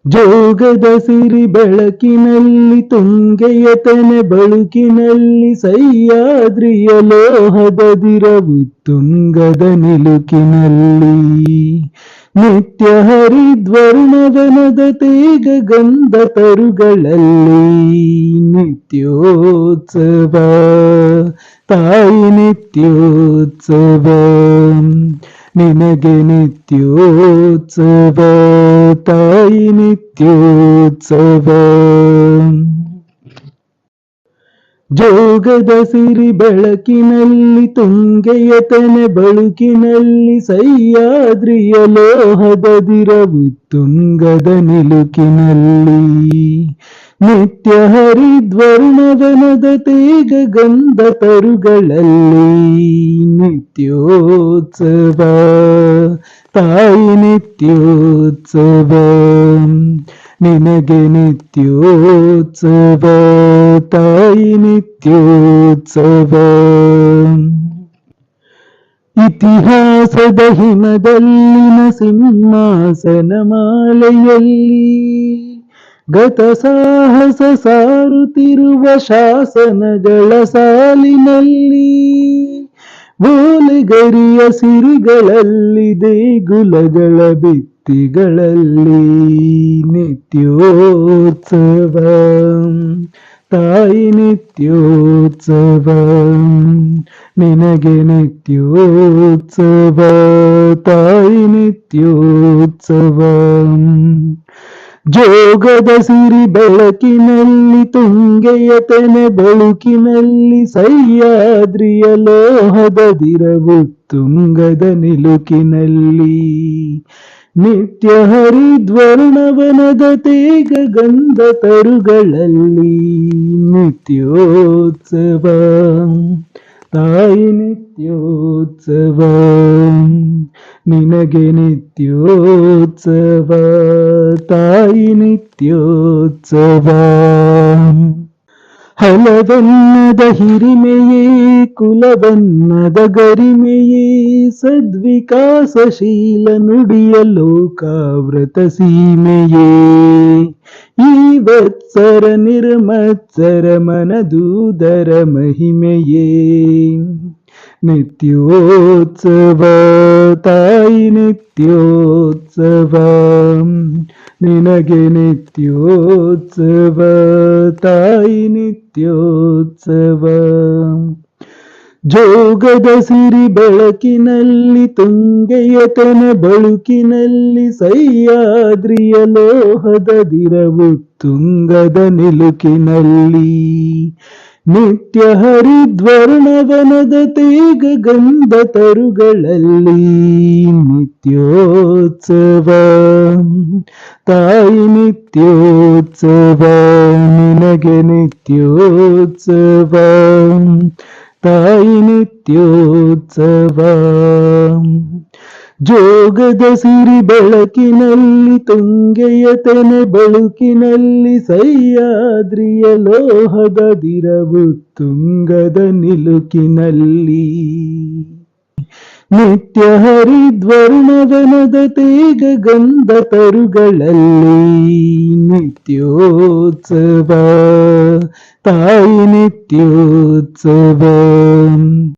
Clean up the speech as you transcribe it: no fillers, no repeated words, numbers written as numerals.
ಜೋಗದ ಸಿರಿ ಬೆಳಕಿನಲ್ಲಿ ತುಂಗೆಯ ತೆನೆ ಬಳುಕಿನಲ್ಲಿ ಸಹ್ಯಾದ್ರಿಯ ಲೋಹದ ದಿರವು ತುಂಗದ ನಿಲುಕಿನಲ್ಲಿ ನಿತ್ಯ ಹರಿದ್ವರ್ಣವನದ ತೇಗ ಗಂಧ ತರುಗಳಲ್ಲಿ ನಿತ್ಯೋತ್ಸವ ತಾಯಿ ನಿತ್ಯೋತ್ಸವ ನಿನಗೆ ನಿತ್ಯೋತ್ಸವ ತಾಯಿ ನಿತ್ಯೋತ್ಸವ. ಜೋಗದ ಸಿರಿ ಬೆಳಕಿನಲ್ಲಿ ತುಂಗೆಯ ತೆನೆ ಬಳುಕಿನಲ್ಲಿ ಸಹ್ಯಾದ್ರಿಯ ಲೋಹದ ದಿರವು ತುಂಗದ ನಿಲುಕಿನಲ್ಲಿ ನಿತ್ಯ ಹರಿದ್ವರ್ಣವನದ ತೇಗ ಗಂಧ ತರುಗಳಲ್ಲಿ ನಿತ್ಯೋತ್ಸವ ತಾಯಿ ನಿತ್ಯೋತ್ಸವ ನಿನಗೆ ನಿತ್ಯೋತ್ಸವ ತಾಯಿ ನಿತ್ಯೋತ್ಸವ. ಇತಿಹಾಸದ ಹಿಮದಲ್ಲಿನ ಸಿಂಹಾಸನ ಮಾಲೆಯಲ್ಲಿ ಗತ ಸಾಹಸ ಸಾರುತ್ತಿರುವ ಶಾಸನಗಳ ಸಾಲಿನಲ್ಲಿ ಓಲೆಗರಿಯ ಸಿರಿಗಳಲ್ಲಿ ದೇಗುಲಗಳ ಭಿತ್ತಿಗಳಲ್ಲಿ ನಿತ್ಯೋತ್ಸವ ತಾಯಿ ನಿತ್ಯೋತ್ಸವ ನಿನಗೆ ನಿತ್ಯೋತ್ಸವ ತಾಯಿ ನಿತ್ಯೋತ್ಸವ. ಜೋಗದ ಸಿರಿ ಬೆಳಕಿನಲ್ಲಿ ತುಂಗೆಯ ತೆನೆ ಬಳುಕಿನಲ್ಲಿ ಸಹ್ಯಾದ್ರಿಯ ಲೋಹದ ದಿರವು ತುಂಗದ ನಿಲುಕಿನಲ್ಲಿ ನಿತ್ಯ ಹರಿದ್ವರ್ಣವನದ ತೇಗ ಗಂಧ ತರುಗಳಲ್ಲಿ ನಿತ್ಯೋತ್ಸವ ತಾಯಿ ನಿತ್ಯೋತ್ಸವ ನಿನಗೆ ನಿತ್ಯೋತ್ಸವ ತಾಯಿ ನಿತ್ಯೋತ್ಸವ. ಹಲವನ್ನದ ಹಿರಿಮೆಯೇ ಕುಲವನ್ನದ ಗರಿಮೆಯೇ ಸದ್ವಿಕಾಸಶೀಲ ನುಡಿಯ ಲೋಕಾವೃತ ಸೀಮೆಯೇ ಈ ವತ್ಸರ ನಿರ್ಮತ್ಸರ ಮನದೂದರ ಮಹಿಮೆಯೇ ನಿತ್ಯೋತ್ಸವ ತಾಯಿ ನಿತ್ಯೋತ್ಸವ ನಿನಗೆ ನಿತ್ಯೋತ್ಸವ ತಾಯಿ ನಿತ್ಯೋತ್ಸವ. ಜೋಗದ ಸಿರಿ ಬೆಳಕಿನಲ್ಲಿ ತುಂಗೆಯ ತೆನೆ ಬಳುಕಿನಲ್ಲಿ ಸಹ್ಯಾದ್ರಿಯ ಲೋಹದ ದಿರವು ತುಂಗದ ನಿಲುಕಿನಲ್ಲಿ ನಿತ್ಯ ಹರಿದ್ವರ್ಣವನದ ತೇಗ ಗಂಧ ತರುಗಳಲ್ಲಿ ನಿತ್ಯೋತ್ಸವ ತಾಯಿ ನಿತ್ಯೋತ್ಸವ ನಿನಗೆ ನಿತ್ಯೋತ್ಸವ ತಾಯಿ ನಿತ್ಯೋತ್ಸವ. ಜೋಗದ ಸಿರಿ ಬೆಳಕಿನಲ್ಲಿ ತುಂಗೆಯ ತೆನೆ ಬಳುಕಿನಲ್ಲಿ ಸಹ್ಯಾದ್ರಿಯ ಲೋಹದ ದಿರವು ತುಂಗದ ನಿಲುಕಿನಲ್ಲಿ ನಿತ್ಯ ಹರಿದ್ವರ್ಣವನದ ತೇಗ ಗಂಧ ತರುಗಳಲ್ಲಿ ನಿತ್ಯೋತ್ಸವ ತಾಯಿ ನಿತ್ಯೋತ್ಸವ.